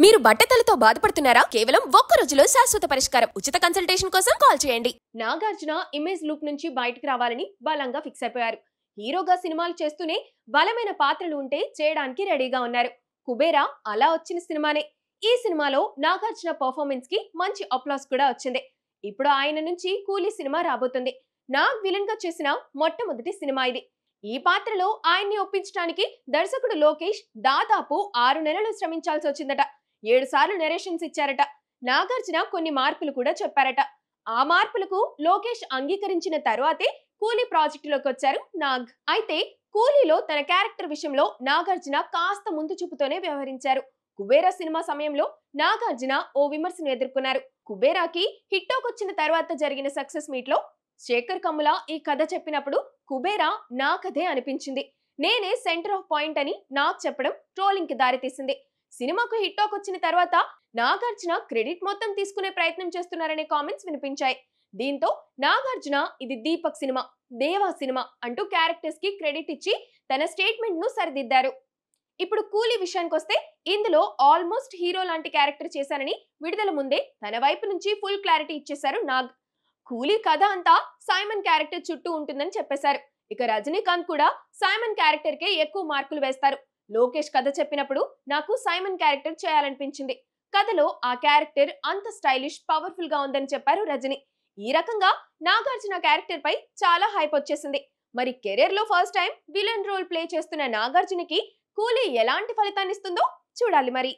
మీరు బట్టతలతో బాధపడుతున్నారా? కేవలం ఒక్క రోజులో శాశ్వత పరిష్కారం. ఉచిత కన్సల్టేషన్ కోసం కాల్ చేయండి. నాగార్జున ఇమేజ్ లూప్ నుంచి బయటకు రావాలని బలంగా ఫిక్స్ అయిపోయారు. హీరోగా సినిమాలు చేస్తూనే బలమైన పాత్రలు ఉంటే చేయడానికి రెడీగా ఉన్నారు. కుబేరా అలా వచ్చిన సినిమానే. ఈ సినిమాలో నాగార్జున పర్ఫార్మెన్స్ కి మంచి అప్లాస్ కూడా వచ్చింది. ఇప్పుడు ఆయన నుంచి కూలీ సినిమా రాబోతుంది. నాగ్ విలన్ గా చేసిన మొట్టమొదటి సినిమా ఇది. ఈ పాత్రలో ఆయన్ని ఒప్పించడానికి దర్శకుడు లోకేష్ దాదాపు 6 నెలలు శ్రమించాల్సి వచ్చిందట. 7 సార్లు నెరేషన్స్ ఇచ్చారట. నాగార్జున కొన్ని మార్పులు కూడా చెప్పారట. ఆ మార్పులకు లోకేష్ అంగీకరించిన తరువాతే కూలీ ప్రాజెక్టులోకి వచ్చారు నాగ్. అయితే కూలీలో తన క్యారెక్టర్ విషయంలో నాగార్జున కాస్త ముందు చూపుతోనే వ్యవహరించారు. కుబేరా సినిమా సమయంలో నాగార్జున ఓ విమర్శను ఎదుర్కొన్నారు. కుబేరాకి హిట్టోకొచ్చిన తర్వాత జరిగిన సక్సెస్ మీట్ లో శేఖర్ కమ్ముల ఈ కథ చెప్పినప్పుడు కుబేరా నా కథే అనిపించింది, నేనే సెంటర్ ఆఫ్ పాయింట్ అని నాగ్ చెప్పడం ట్రోలింగ్ కి దారితీసింది. సినిమాకు హిట్టోక్ వచ్చిన తర్వాత నాగార్జున క్రెడిట్ మొత్తం తీసుకునే ప్రయత్నం చేస్తున్నారనే కామెంట్స్ వినిపించాయి. దీంతో నాగార్జున ఇది దీపక్ సినిమా, దేవా సినిమా అంటూ క్యారెక్టర్స్ కి క్రెడిట్ ఇచ్చి తన స్టేట్మెంట్ ను సరిదిద్దారు. ఇప్పుడు కూలీ విషయానికి వస్తే ఇందులో ఆల్మోస్ట్ హీరో లాంటి క్యారెక్టర్ చేశానని విడుదల ముందే తన వైపు నుంచి ఫుల్ క్లారిటీ ఇచ్చేశారు నాగ్. కూలీ కథ అంతా సైమన్ క్యారెక్టర్ చుట్టూ ఉంటుందని చెప్పేశారు. ఇక రజనీకాంత్ కూడా సైమన్ క్యారెక్టర్ కే ఎక్కువ మార్కులు వేస్తారు. లోకేష్ కథ చెప్పినప్పుడు నాకు సైమన్ క్యారెక్టర్ చేయాలనిపించింది. కథలో ఆ క్యారెక్టర్ అంత స్టైలిష్ పవర్ఫుల్ గా ఉందని చెప్పారు రజనీ. ఈ రకంగా నాగార్జున క్యారెక్టర్ పై చాలా హైప్ వచ్చేసింది. మరి కెరీర్ లో first time villain role play చేస్తున్న నాగార్జునకి కూలీ ఎలాంటి ఫలితాన్ని ఇస్తుందో చూడాలి మరి.